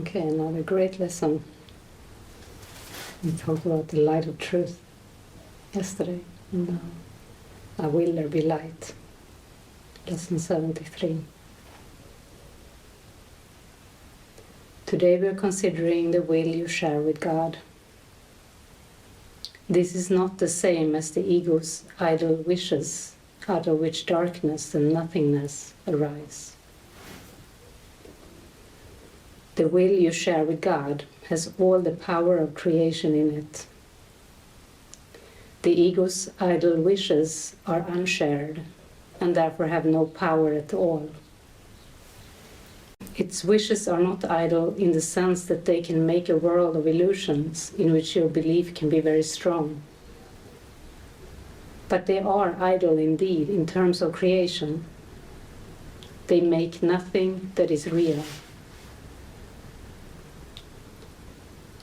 Okay, another great lesson. We talked about the light of truth yesterday. And now, will there be light? Lesson 73. Today we are considering the will you share with God. This is not the same as the ego's idle wishes, out of which darkness and nothingness arise. The will you share with God has all the power of creation in it. The ego's idle wishes are unshared and therefore have no power at all. Its wishes are not idle in the sense that they can make a world of illusions in which your belief can be very strong. But they are idle indeed in terms of creation. They make nothing that is real.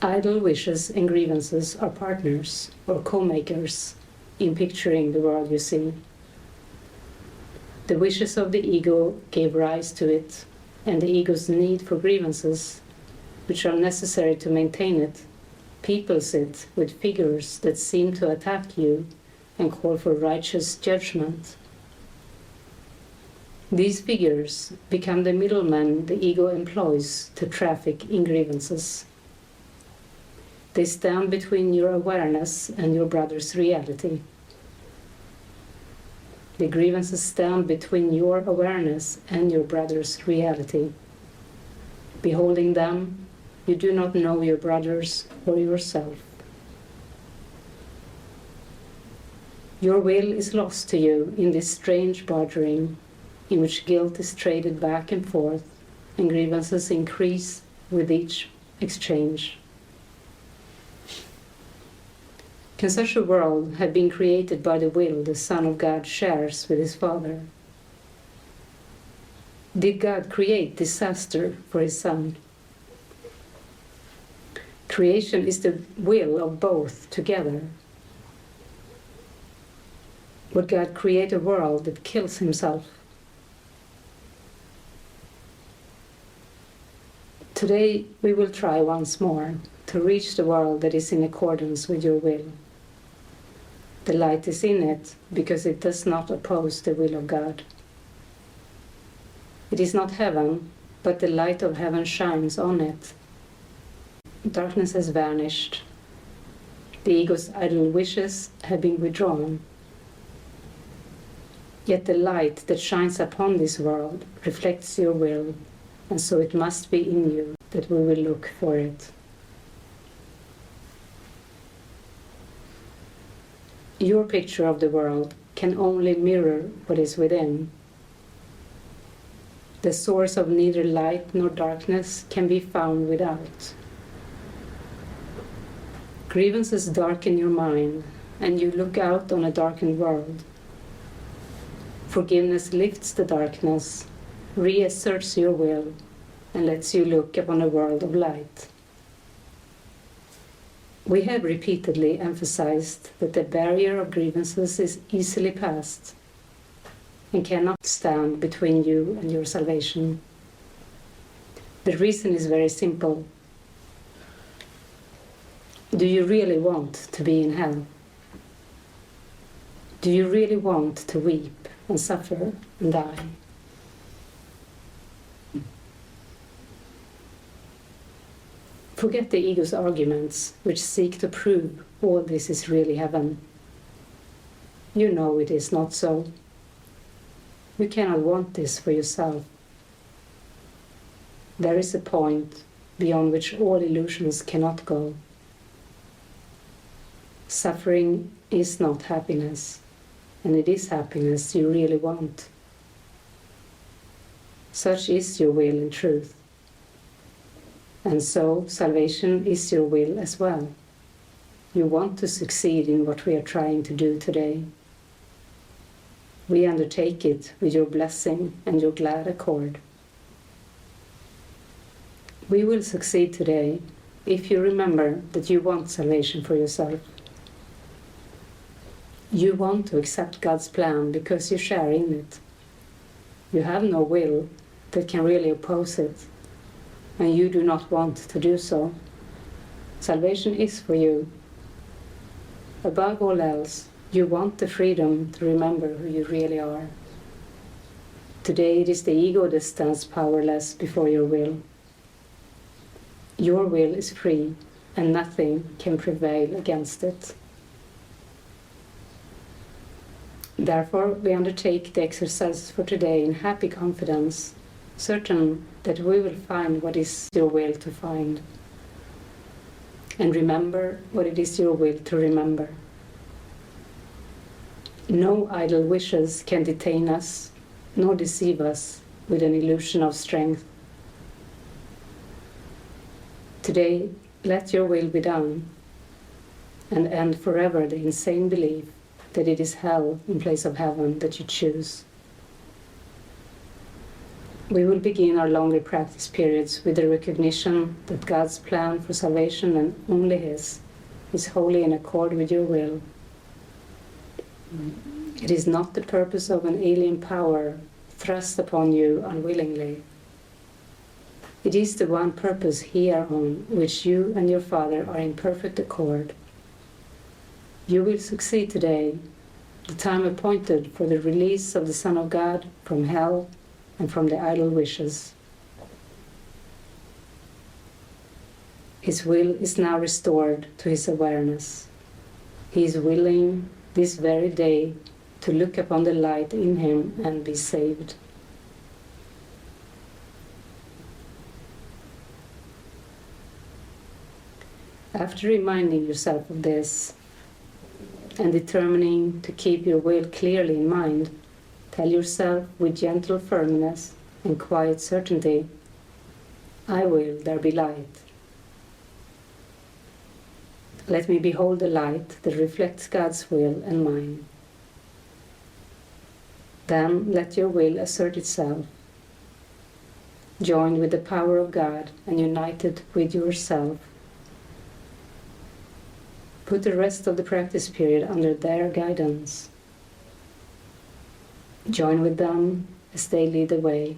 Idle wishes and grievances are partners or co-makers in picturing the world you see. The wishes of the ego gave rise to it, and the ego's need for grievances, which are necessary to maintain it, peoples it with figures that seem to attack you and call for righteous judgment. These figures become the middlemen the ego employs to traffic in grievances. They stand between your awareness and your brother's reality. The grievances stand between your awareness and your brother's reality. Beholding them, you do not know your brothers or yourself. Your will is lost to you in this strange bartering in which guilt is traded back and forth and grievances increase with each exchange. Can such a world have been created by the will the Son of God shares with his Father? Did God create disaster for his Son? Creation is the will of both together. Would God create a world that kills himself? Today we will try once more to reach the world that is in accordance with your will. The light is in it because it does not oppose the will of God. It is not heaven, but the light of heaven shines on it. Darkness has vanished. The ego's idle wishes have been withdrawn. Yet the light that shines upon this world reflects your will, and so it must be in you that we will look for it. Your picture of the world can only mirror what is within. The source of neither light nor darkness can be found without. Grievances darken your mind, and you look out on a darkened world. Forgiveness lifts the darkness, reasserts your will, and lets you look upon a world of light. We have repeatedly emphasized that the barrier of grievances is easily passed and cannot stand between you and your salvation. The reason is very simple. Do you really want to be in hell? Do you really want to weep and suffer and die? Forget the ego's arguments, which seek to prove all this is really heaven. You know it is not so. You cannot want this for yourself. There is a point beyond which all illusions cannot go. Suffering is not happiness, and it is happiness you really want. Such is your will in truth. And so salvation is your will as well. You want to succeed in what we are trying to do today. We undertake it with your blessing and your glad accord. We will succeed today if you remember that you want salvation for yourself. You want to accept God's plan because you share in it. You have no will that can really oppose it. and you do not want to do so. Salvation is for you. Above all else, you want the freedom to remember who you really are. Today it is the ego that stands powerless before your will. Your will is free, and nothing can prevail against it. Therefore, we undertake the exercise for today in happy confidence, certain that we will find what is your will to find. And remember what it is your will to remember. No idle wishes can detain us, nor deceive us with an illusion of strength. Today, let your will be done, and end forever the insane belief that it is hell in place of heaven that you choose. We will begin our longer practice periods with the recognition that God's plan for salvation, and only His, is wholly in accord with your will. It is not the purpose of an alien power thrust upon you unwillingly. It is the one purpose here on which you and your Father are in perfect accord. You will succeed today, the time appointed for the release of the Son of God from hell and from the idle wishes. His will is now restored to his awareness. He is willing this very day to look upon the light in him and be saved. After reminding yourself of this, and determining to keep your will clearly in mind, tell yourself with gentle firmness and quiet certainty, I will there be light. Let me behold the light that reflects God's will and mine. Then let your will assert itself, joined with the power of God and united with yourself. Put the rest of the practice period under their guidance. Join with them as they lead the way.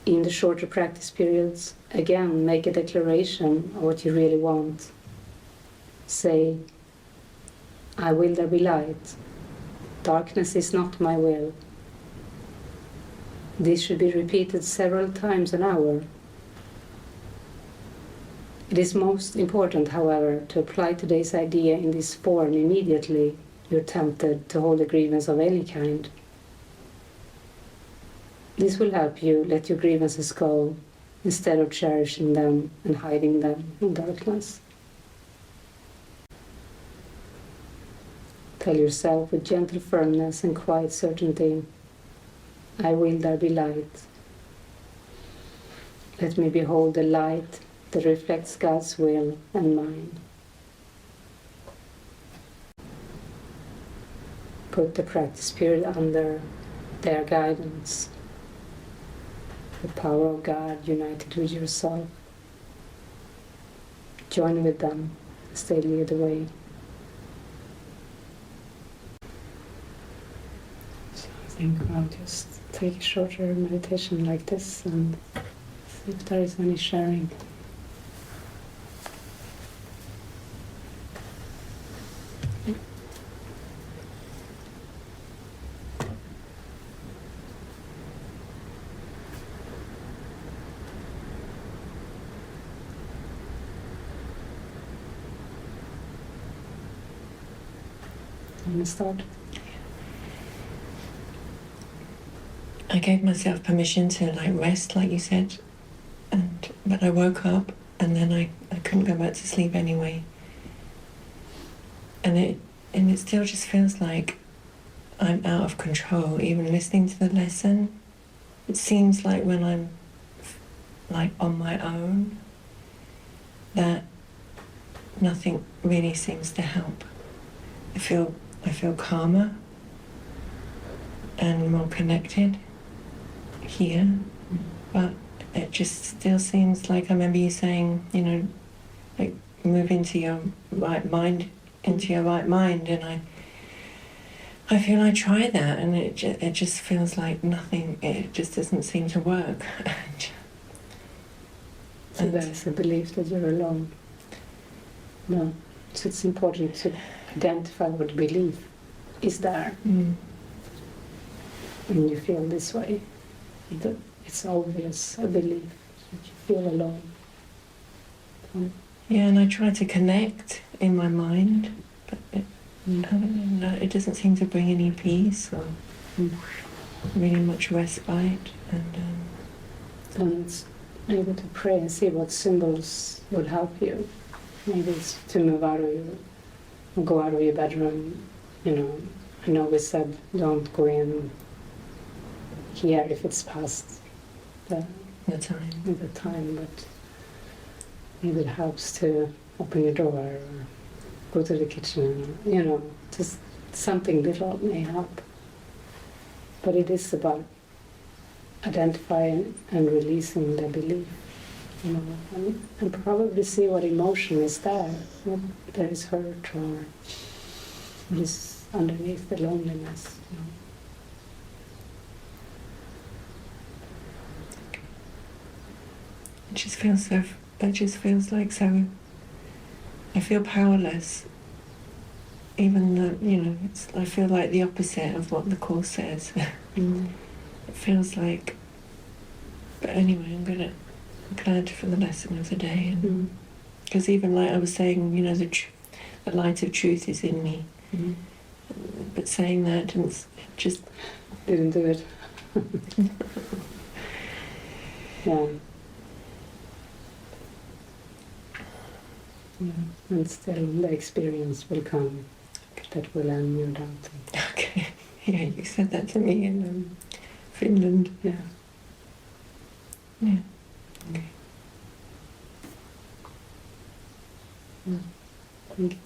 In the shorter practice periods, again make a declaration of what you really want. Say, I will there be light. Darkness is not my will. This should be repeated several times an hour. It is most important, however, to apply today's idea in this form immediately you're tempted to hold a grievance of any kind. This will help you let your grievances go instead of cherishing them and hiding them in darkness. Tell yourself with gentle firmness and quiet certainty, I will there be light. Let me behold the light that reflects God's will and mine. Put the practice period under their guidance, the power of God united with yourself. Join with them as they lead the way. So I think I'll just take a shorter meditation like this and see if there is any sharing. Start. I gave myself permission to rest, like you said, but I woke up and then I couldn't go back to sleep anyway. And it still just feels like I'm out of control, even listening to the lesson. It seems like when I'm on my own, that nothing really seems to help. I feel calmer and more connected here, but it just still seems like, I remember you saying, move into your right mind, and I feel I try that and it just feels like nothing, it just doesn't seem to work. So there's a belief that you're alone. No. So it's important to identify what belief is there. Mm. When you feel this way, it's obvious a belief that you feel alone. Yeah, and I try to connect in my mind, but it doesn't seem to bring any peace or really much respite. And it's able to pray and see what symbols would help you. Maybe it's to move out of go out of your bedroom. You know, I know we said don't go in here if it's past the time, but maybe it helps to open your door or go to the kitchen, you know, just something little may help. But it is about identifying and releasing the belief, you know, and probably see what emotion is there, what there is hurt or what is underneath the loneliness, you know. It just feels like so. I feel powerless, even though, you know, I feel like the opposite of what the Course says. It feels like, but anyway, I'm glad for the lesson of the day, and because even like I was saying, you know, the light of truth is in me, but saying that just didn't do it. Yeah. Yeah, and still the experience will come that will end your doubting. Okay, yeah, you said that to me in Finland. Yeah. Yeah. Okay. Yeah. Thank you.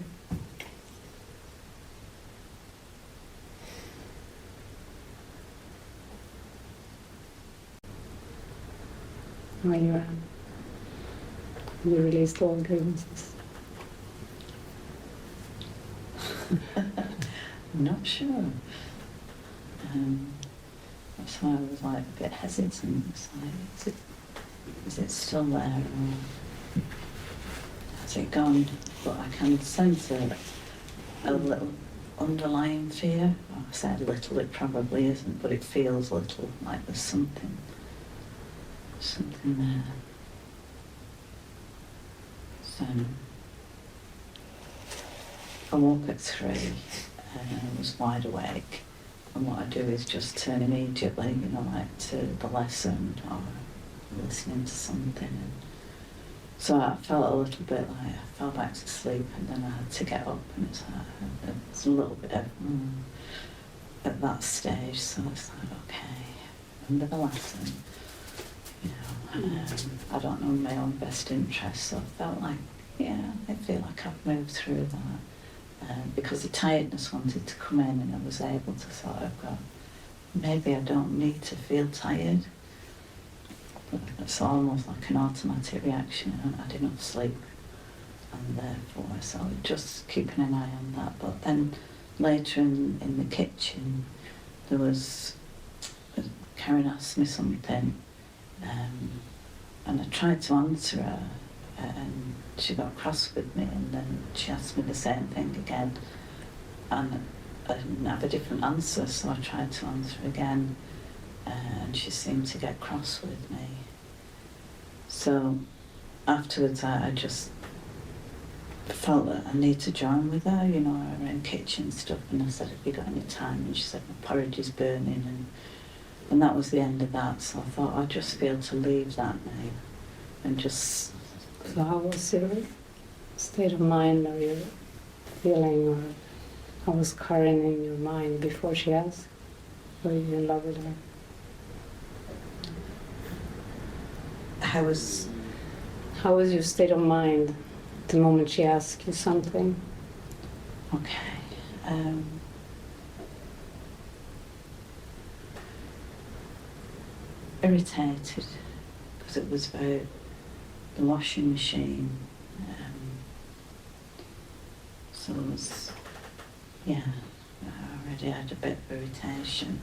Maria, you released all grievances. I'm not sure. That's why I was like a bit hesitant. It's like, is it still there or has it gone? But I can sense a little underlying fear. I said little, it probably isn't, but it feels little, like there's something there. So I woke at 3 and I was wide awake, and what I do is just turn immediately, you know, like to the lesson or listening to something. And so I felt a little bit like I fell back to sleep, and then I had to get up, and it's a little bit of at that stage. So it's like, okay, under the lesson, you know, I don't know my own best interest, so I felt like, yeah, I feel like I've moved through that. Because the tiredness wanted to come in, and I was able to sort of go, maybe I don't need to feel tired. But it's almost like an automatic reaction. I haven't had enough sleep, and therefore, so just keeping an eye on that. But then later in the kitchen, there was, Karen asked me something, and I tried to answer her, and she got cross with me, and then she asked me the same thing again, and I didn't have a different answer, so I tried to answer again, and she seemed to get cross with me. So afterwards I just felt that I need to join with her, you know, her in kitchen stuff, and I said, have you got any time? And she said, my porridge is burning, and that was the end of that. So I thought I'd just feel to leave that now and just... So how was your state of mind, or your feeling, or how was Karen in your mind before she asked? Were you in love with her? How was your state of mind the moment she asked you something? Okay. Irritated, because it was about the washing machine. So it was, yeah, already had a bit of irritation,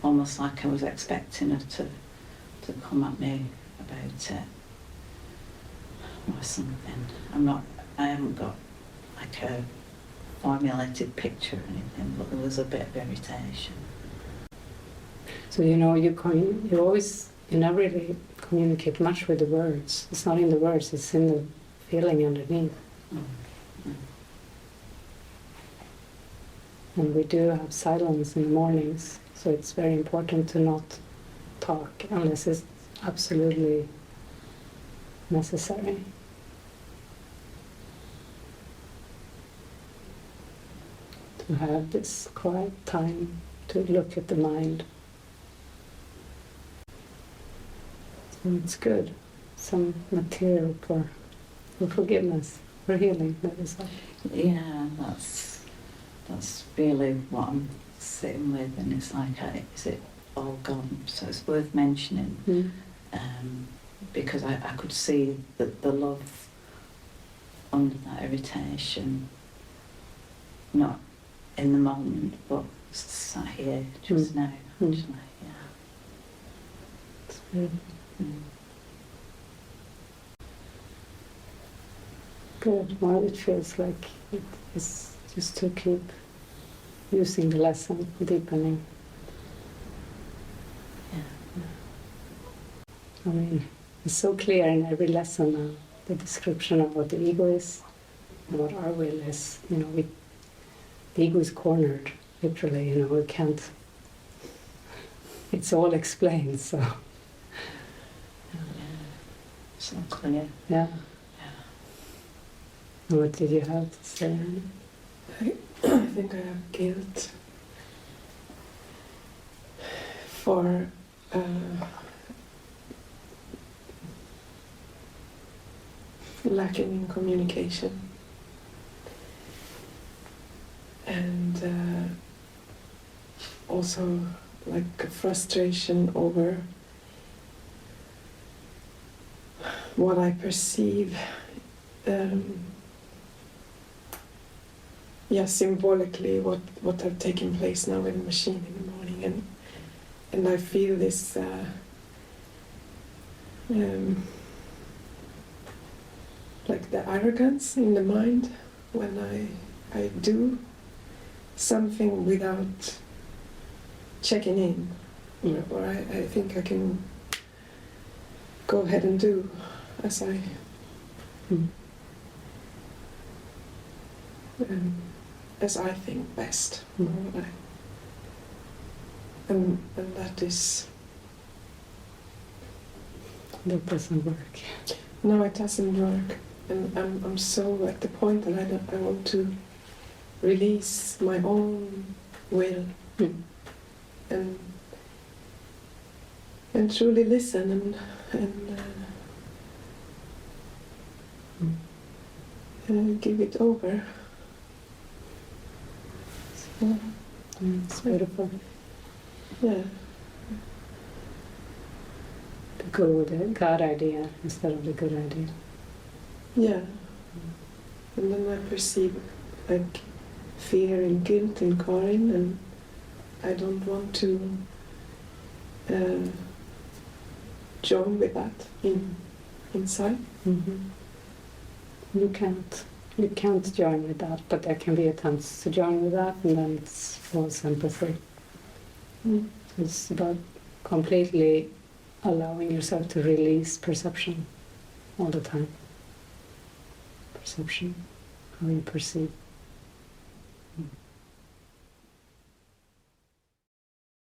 almost like I was expecting her to come at me about it or something. I haven't got like a formulated picture or anything, but there was a bit of irritation. So you never really communicate much with the words. It's not in the words, it's in the feeling underneath. And we do have silence in the mornings, so it's very important to not talk unless it's absolutely necessary. To have this quiet time to look at the mind. So it's good. Some material for forgiveness, for healing, that is all. Yeah, that's really what I'm sitting with, and it's like, is it all gone? So it's worth mentioning, because I could see the love under that irritation, not in the moment, but sat here just now, actually, yeah. It's good. Good. Well, it feels like it is just to keep using the lesson, deepening. Yeah. I mean, it's so clear in every lesson now, the description of what the ego is and what our will is. You know, the ego is cornered, literally. You know, we can't. It's all explained. So. So clear. Yeah. What did you have to say? I think I have guilt for lacking in communication, and also like a frustration over what I perceive symbolically what have taken place now in the machine in the morning, and I feel this like the arrogance in the mind when I do something without checking in, or I think I can go ahead and do as I as I think best. And that is... That doesn't work. No, it doesn't work. And I'm so at the point that I want to release my own will and truly listen and give it over. So, It's beautiful. yeah. To go with the God idea instead of the good idea. Yeah. And then I perceive like fear and guilt in Karin, and I don't want to join with that inside. You can't join with that, but there can be attempts to join with that, and then it's false empathy. It's about completely allowing yourself to release perception all the time. Perception, how you perceive.